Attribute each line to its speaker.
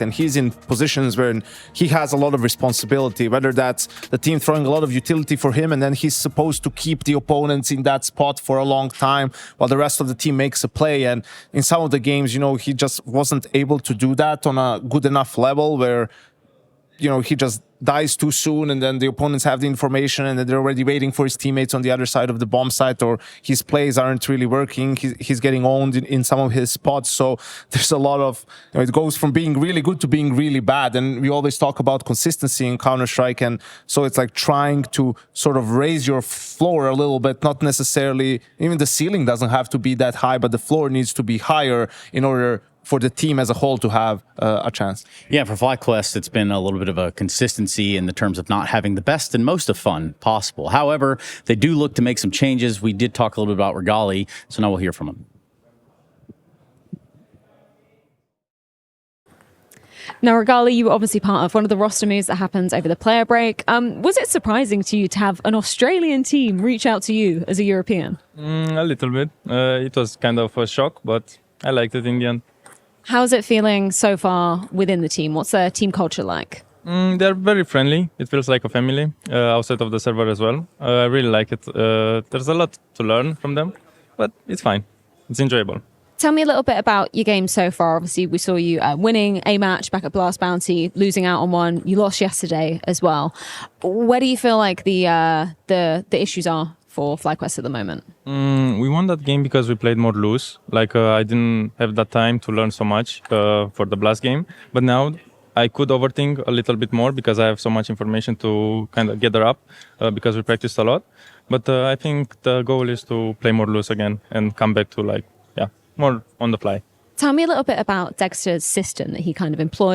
Speaker 1: and he's in positions where he has a lot of responsibility, whether that's the team throwing a lot of utility for him and then he's supposed to keep the opponents in that spot for a long time while the rest of the team makes a play. And in some of the games, he just wasn't able to do that on a good enough level where he just dies too soon and then the opponents have the information and then they're already waiting for his teammates on the other side of the bomb site, or his plays aren't really working. He's getting owned in some of his spots. So there's a lot of, it goes from being really good to being really bad. And we always talk about consistency in Counter-Strike. And so it's like trying to sort of raise your floor a little bit, not necessarily, even the ceiling doesn't have to be that high, but the floor needs to be higher in order for the team as a whole to have a chance.
Speaker 2: Yeah, for FlyQuest, it's been a little bit of a consistency in the terms of not having the best and most of fun possible. However, they do look to make some changes. We did talk a little bit about Regali, so now we'll hear from him.
Speaker 3: Now, Regali, you were obviously part of one of the roster moves that happened over the player break. Was it surprising to you to have an Australian team reach out to you as a European?
Speaker 4: A little bit. It was kind of a shock, but I liked it in the end.
Speaker 3: How's it feeling so far within the team? What's their team culture like?
Speaker 4: They're very friendly. It feels like a family outside of the server as well. I really like it. There's a lot to learn from them, but it's fine. It's enjoyable.
Speaker 3: Tell me a little bit about your game so far. Obviously, we saw you winning a match back at Blast Bounty, losing out on one. You lost yesterday as well. Where do you feel like the issues are for FlyQuest at the moment?
Speaker 4: We won that game because we played more loose. I didn't have that time to learn so much for the Blast game. But now I could overthink a little bit more because I have so much information to kind of gather up because we practiced a lot. But I think the goal is to play more loose again and come back to more on the fly.
Speaker 3: Tell me a little bit about Dexter's system that he kind of employs.